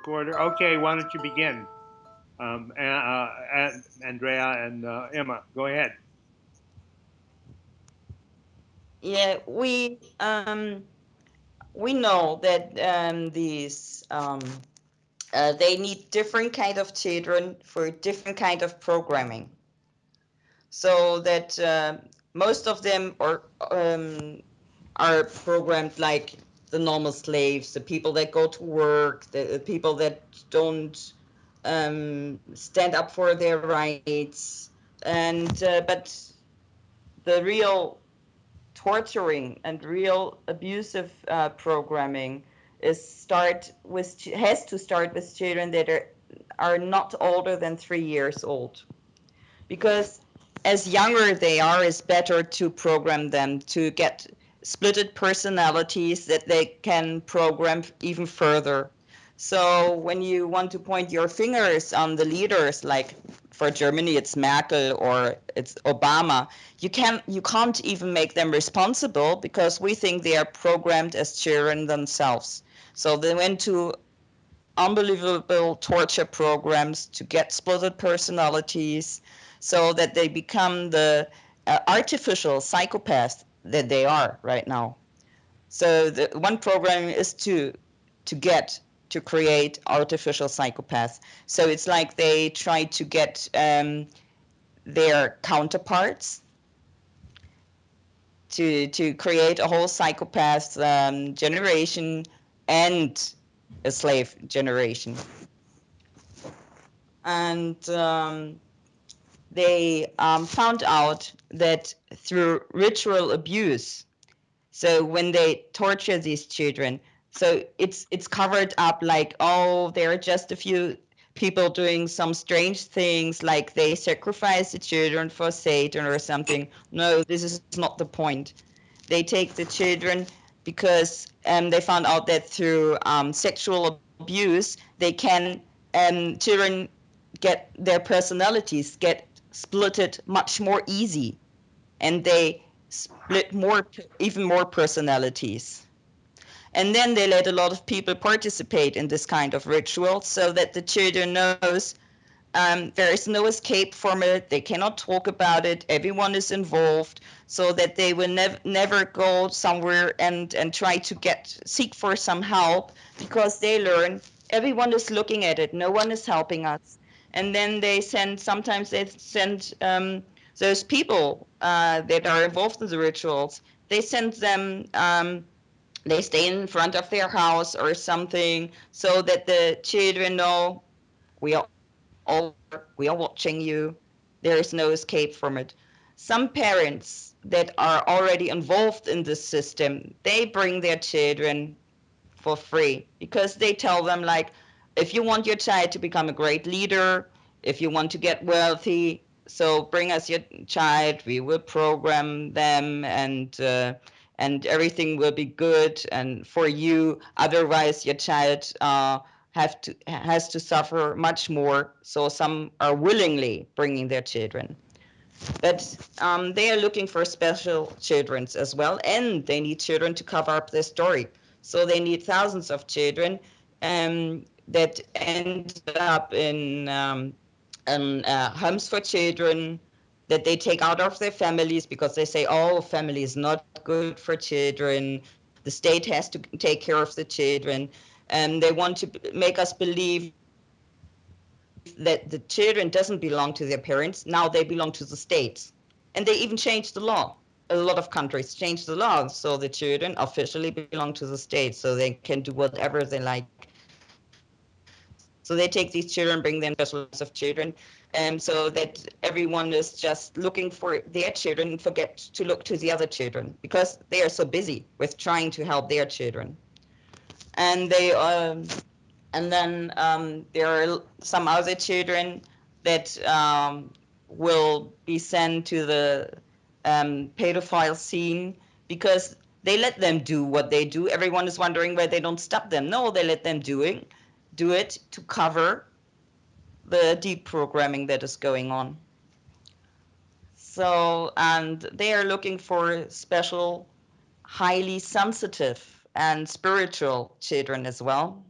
recorder. Okay, why don't you begin, Andrea and Emma? Go ahead. Yeah, we know that these they need different kind of children for different kind of programming. So that most of them are programmed like the normal slaves, the people that go to work, the people that don't stand up for their rights, and but the real torturing and real abusive programming has to start with children that are not older than 3 years old, because as younger they are, it's better to program them to get splitted personalities that they can program even further. So when you want to point your fingers on the leaders, like for Germany it's Merkel or it's Obama, you can't even make them responsible because we think they are programmed as children themselves. So they went to unbelievable torture programs to get splitted personalities so that they become the artificial psychopaths that they are right now. So the one program is to create artificial psychopaths. So it's like they try to get their counterparts to create a whole psychopath generation and a slave generation. And they found out that through ritual abuse, so when they torture these children, so it's covered up like, oh, there are just a few people doing some strange things, like they sacrifice the children for Satan or something. No, this is not the point. They take the children because they found out that through sexual abuse they can children get their personalities get splitted much more easy, and they split more, even more personalities. And then they let a lot of people participate in this kind of ritual so that the children knows there is no escape from it. They cannot talk about it. Everyone is involved, so that they will never go somewhere and try to seek for some help, because they learn everyone is looking at it. No one is helping us. And then sometimes they send those people that are involved in the rituals. They send them. They stay in front of their house or something, so that the children know we are all here, we are watching you. There is no escape from it. Some parents that are already involved in this system, they bring their children for free, because they tell them, like, if you want your child to become a great leader, if you want to get wealthy, so bring us your child, we will program them, and everything will be good and for you. Otherwise your child has to suffer much more. So some are willingly bringing their children, but they are looking for special children as well, and they need children to cover up their story. So they need thousands of children that end up in homes for children, that they take out of their families, because they say, oh, family is not good for children. The state has to take care of the children. And they want to make us believe that the children doesn't belong to their parents. Now they belong to the states. And they even changed the law. A lot of countries changed the law, so the children officially belong to the state, so they can do whatever they like. So they take these children, bring them special kinds of children, so that everyone is just looking for their children and forget to look to the other children, because they are so busy with trying to help their children. And there are some other children that will be sent to the pedophile scene, because they let them do what they do. Everyone is wondering why they don't stop them. No, they let them do it to cover the deep programming that is going on. So, and they are looking for special, highly sensitive and spiritual children as well.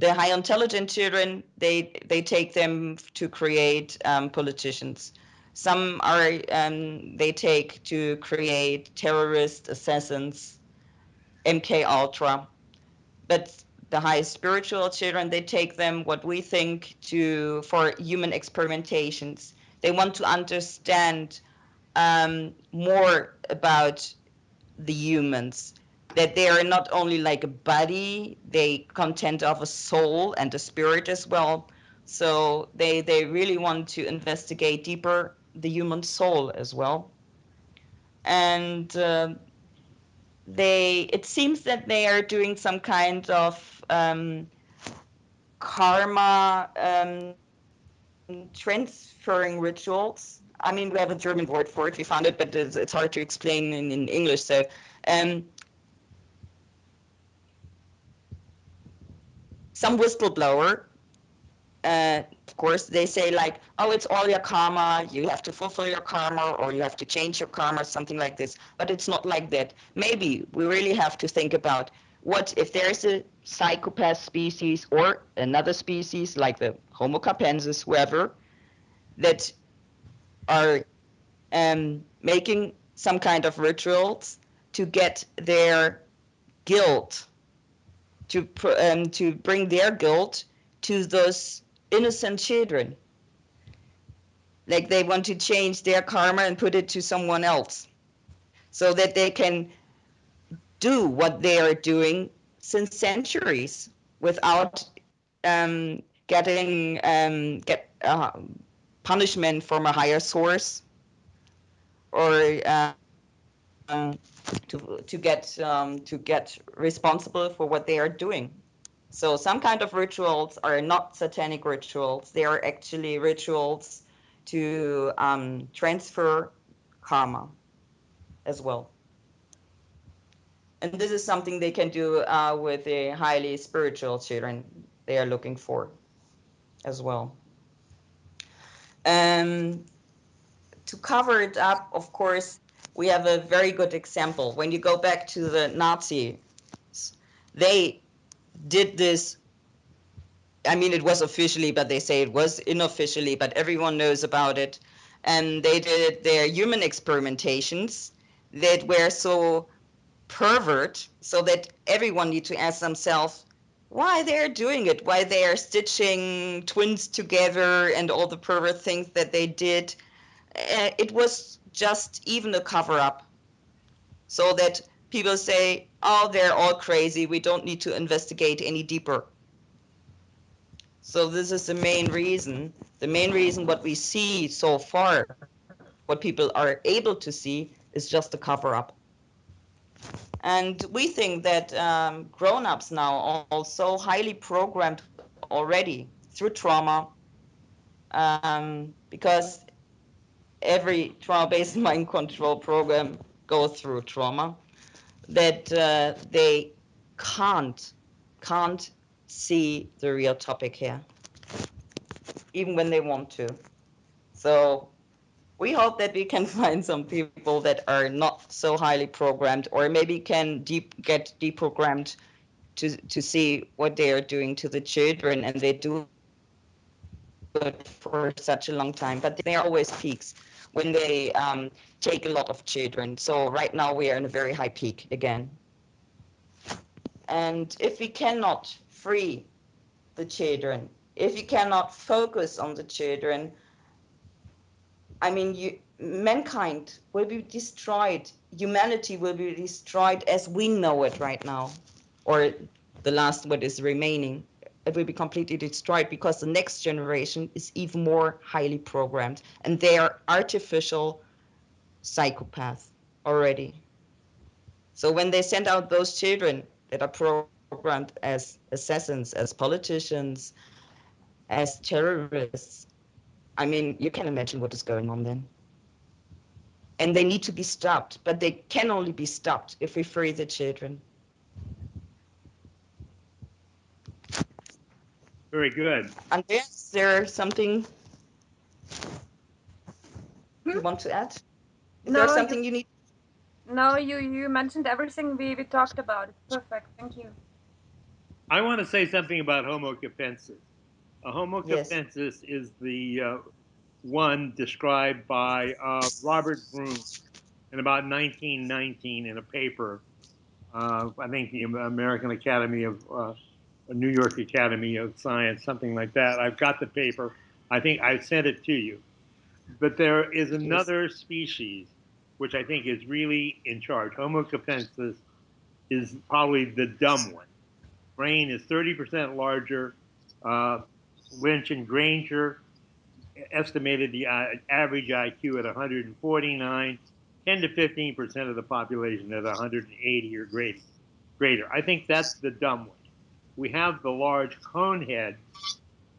the high intelligent children, they take them to create politicians. Some are they take to create terrorist assassins, MK Ultra. But the high spiritual children, they take them, what we think, to for human experimentations. They want to understand more about the humans, that they are not only like a body, they content of a soul and a spirit as well. So they really want to investigate deeper the human soul as well. And they it seems that they are doing some kind of karma transferring rituals. I mean, we have a German word for it. We found it, but it's hard to explain in English. So some whistleblower, of course, they say like, oh, it's all your karma. You have to fulfill your karma, or you have to change your karma, something like this. But it's not like that. Maybe we really have to think about what if there's a psychopath species or another species like the Homo capensis, whoever, that are making some kind of rituals to get their guilt, to bring their guilt to those innocent children. Like they want to change their karma and put it to someone else so that they can do what they are doing since centuries without get punishment from a higher source, or to get responsible for what they are doing. So some kind of rituals are not satanic rituals. They are actually rituals to transfer karma as well. And this is something they can do with the highly spiritual children they are looking for as well. Um, to cover it up, of course, we have a very good example. When you go back to the Nazis, they did this. I mean, it was officially, but they say it was unofficially, but everyone knows about it. And they did their human experimentations that were so pervert, so that everyone need to ask themselves why they're doing it, why they are stitching twins together and all the pervert things that they did. It was just even a cover up, so that people say, oh, they're all crazy, we don't need to investigate any deeper. So this is the main reason. The main reason what we see so far, what people are able to see, is just a cover up. And we think that grown-ups now are also highly programmed already through trauma, because every trauma-based mind control program goes through trauma, that they can't can't see the real topic here, even when they want to. So we hope that we can find some people that are not so highly programmed, or maybe can get deprogrammed to see what they are doing to the children, and they do it for such a long time. But there are always peaks when they take a lot of children. So right now we are in a very high peak again. And if we cannot free the children, if we cannot focus on the children, I mean, mankind will be destroyed. Humanity will be destroyed as we know it right now, or the last what is remaining. It will be completely destroyed because the next generation is even more highly programmed, and they are artificial psychopaths already. So when they send out those children that are programmed as assassins, as politicians, as terrorists, I mean, you can imagine what is going on then. And they need to be stopped, but they can only be stopped if we free the children. Very good. Andreas, is there something you Hmm? want to add? Is there No, something you need? no, you mentioned everything we talked about. It's perfect. Thank you. I want to say something about Homo capensis. A Homo Yes. capensis is the one described by Robert Broom in about 1919 in a paper. I think the American Academy of New York Academy of Science, something like that. I've got the paper. I think I sent it to you. But there is Yes. another species which I think is really in charge. Homo capensis is probably the dumb one. Brain is 30% larger. Uh, Lynch and Granger estimated the average IQ at 149, 10 to 15% of the population at 180 or greater. I think that's the dumb one. We have the large cone head,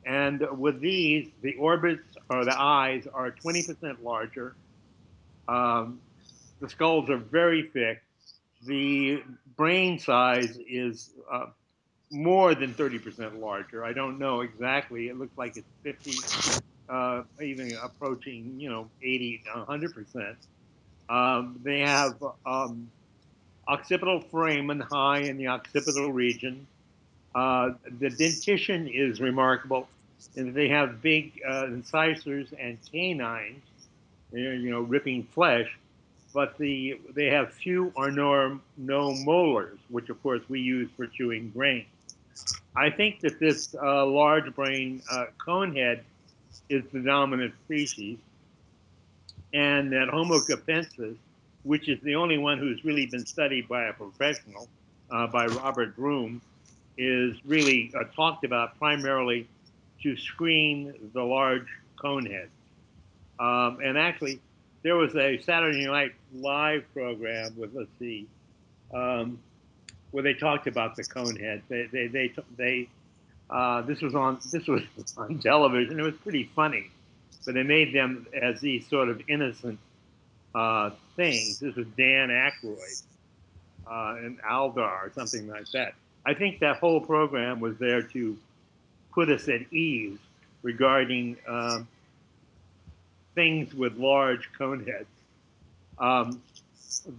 and with these, the orbits or the eyes are 20% larger. Um, the skulls are very thick. The brain size is more than 30% larger. I don't know exactly. It looks like it's 50, even approaching, 80, 100%. They have occipital foramen high in the occipital region. The dentition is remarkable, and they have big incisors and canines, ripping flesh. But they have few or no molars, which of course we use for chewing grain. I think that this large brain conehead is the dominant species, and that Homo capensis, which is the only one who's really been studied by a professional, by Robert Broom, is really talked about primarily to screen the large coneheads. And actually, there was a Saturday Night Live program with, let's see, um, where they talked about the coneheads. This was on television. It was pretty funny, but they made them as these sort of innocent things. This was Dan Aykroyd and Aldar or something like that. I think that whole program was there to put us at ease regarding things with large cone heads. Um,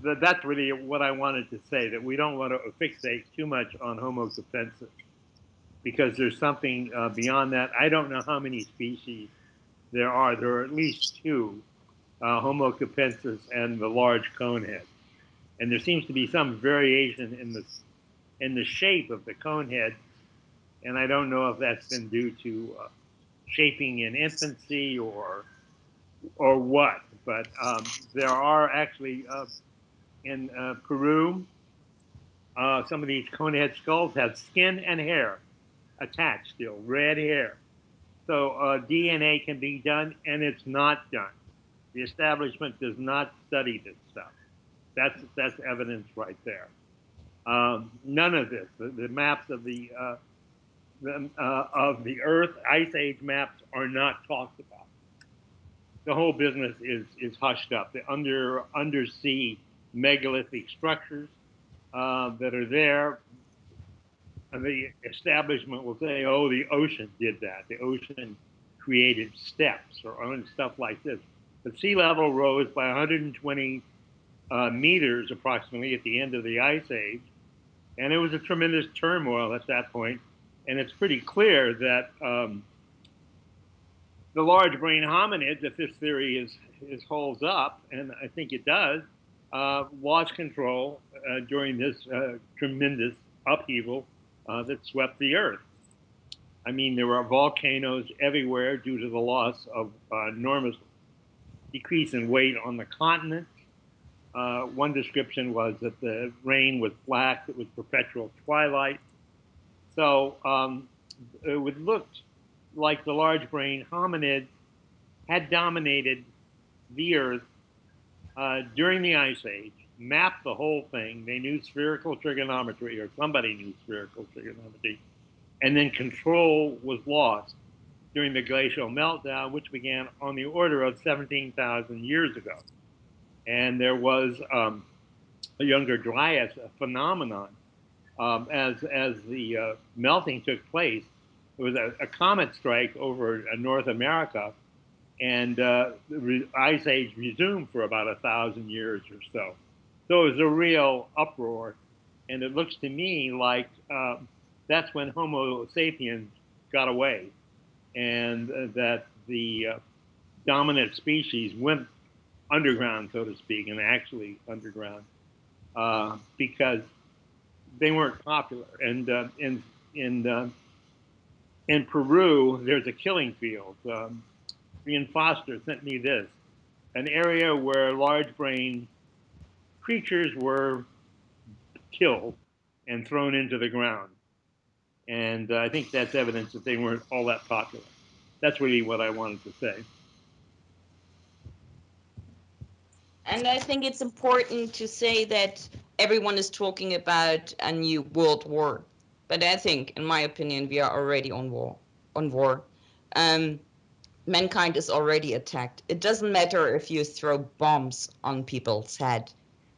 that's really what I wanted to say. That we don't want to fixate too much on Homo capensis because there's something beyond that. I don't know how many species there are. There are at least two, Homo capensis and the large conehead. And there seems to be some variation in the shape of the conehead, and I don't know if that's been due to shaping in infancy or what. But there are actually in Peru, some of these conehead skulls have skin and hair attached still, red hair. So DNA can be done, and it's not done. The establishment does not study this stuff. That's evidence right there. None of this. The maps of the Earth Ice Age maps are not talked about. The whole business is hushed up. The undersea megalithic structures that are there, and the establishment will say, "Oh, the ocean did that. The ocean created steps or stuff like this." But sea level rose by 120 meters approximately at the end of the Ice Age, and it was a tremendous turmoil at that point. And it's pretty clear that the large brain hominids, if this theory is holds up, and I think it does, lost control during this tremendous upheaval that swept the Earth. I mean, there were volcanoes everywhere due to the loss of enormous decrease in weight on the continent. One description was that the rain was black; it was perpetual twilight. So it would look like the large brain hominids had dominated the Earth during the Ice Age, mapped the whole thing. They knew spherical trigonometry, or somebody knew spherical trigonometry, and then control was lost during the glacial meltdown, which began on the order of 17,000 years ago. And there was a younger Dryas phenomenon as the melting took place. There was a comet strike over North America, and the ice age resumed for about 1,000 years or so. So it was a real uproar, and it looks to me like that's when Homo sapiens got away, and that the dominant species went underground, so to speak, and actually underground because they weren't popular. And in Peru, there's a killing field. Ian Foster sent me this, an area where large brain creatures were killed and thrown into the ground. And I think that's evidence that they weren't all that popular. That's really what I wanted to say. And I think it's important to say that everyone is talking about a new world war. But I think, in my opinion, we are already on war. On war. Um, Mankind is already attacked. It doesn't matter if you throw bombs on people's head,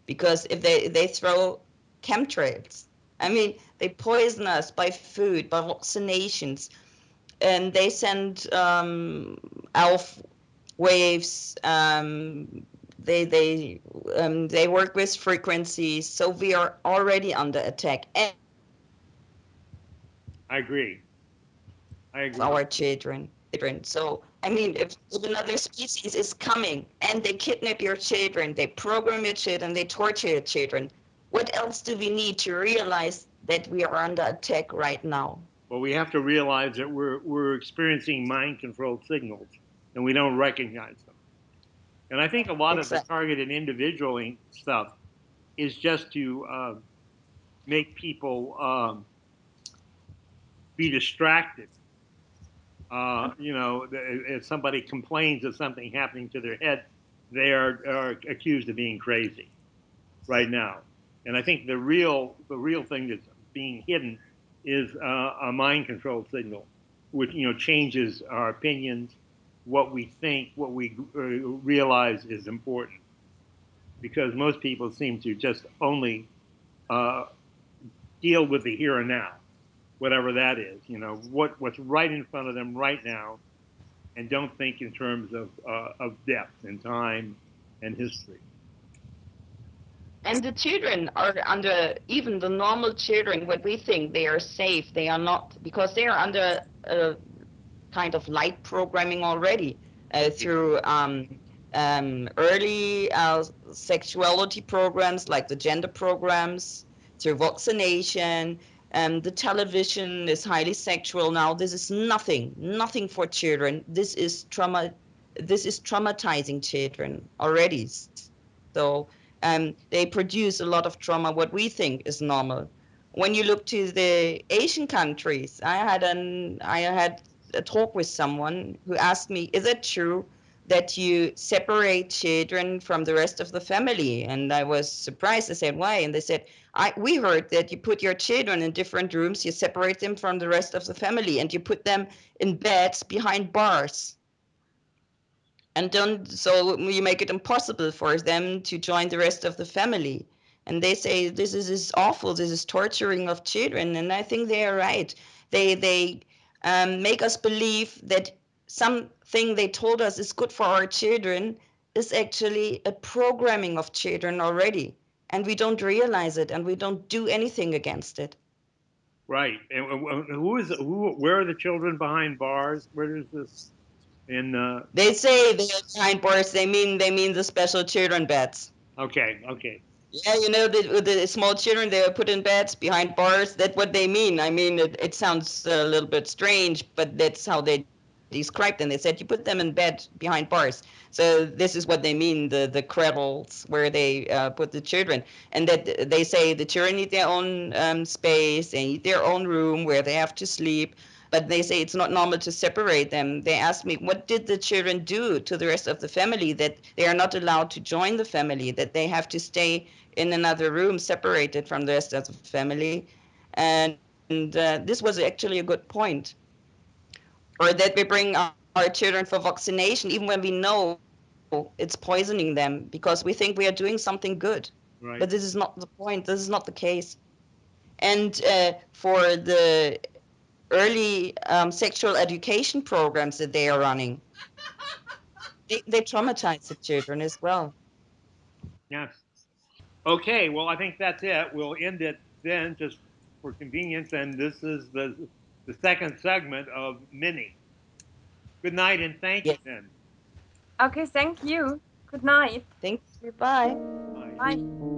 because if they throw chemtrails, I mean, they poison us by food, by vaccinations, and they send alpha waves. They work with frequencies, so we are already under attack, and we don't realize it. I agree. I agree. Our children. So I mean, if another species is coming and they kidnap your children, they program your children, they torture your children, what else do we need to realize that we are under attack right now? Well, we have to realize that we're experiencing mind controlled signals and we don't recognize them. And I think a lot of the Exactly. targeted individual stuff is just to make people be distracted. If somebody complains of something happening to their head, are accused of being crazy right now. And I think the real thing that's being hidden is a mind control signal, which changes our opinions, what we think, what we realize is important. Because most people seem to just only uh, deal with the here and now, whatever that is. What's right in front of them right now, and don't think in terms of depth and time and history. And the children are under, even the normal children, what we think they are safe, they are not, because they are under kind of light programming already through early sexuality programs like the gender programs, through vaccination. The television is highly sexual now. This is nothing for children. This is traumatizing children already. So they produce a lot of trauma, what we think is normal. When you look to the Asian countries, I had a talk with someone who asked me, "Is it true that you separate children from the rest of the family?" And I was surprised. I said, "Why?" And they said, "We heard that you put your children in different rooms, you separate them from the rest of the family, and you put them in beds behind bars." And don't so you make it impossible for them to join the rest of the family. And they say this is awful, this is torturing of children, and I think they are right. They make us believe that something they told us is good for our children is actually a programming of children already, and we don't realize it and we don't do anything against it. Right. And who is who? Where are the children behind bars? Where is this? In They say they are behind bars, they mean the special children beds. Okay, okay, Yeah, the small children they are put in beds behind bars. That's what they mean. I mean, it sounds a little bit strange, but that's how they described them. They said you put them in bed behind bars. So this is what they mean, the cradles where they put the children, and that they say the children need their own space, they need their own room where they have to sleep. But they say it's not normal to separate them. They asked me, what did the children do to the rest of the family that they are not allowed to join the family, that they have to stay in another room separated from the rest of the family? And this was actually a good point. Or that we bring our children for vaccination even when we know it's poisoning them because we think we are doing something good. But this is not the right. point, this is not the case. And for the early sexual education programs that they are running, they traumatize the children as well. Yes. Okay. Well, I think that's it. We'll end it then. Just for convenience, and this is the second segment of Mini. Good night and thank you, Yes. Tim. Okay, thank you. Good night. Thank you. Bye. Bye. Bye.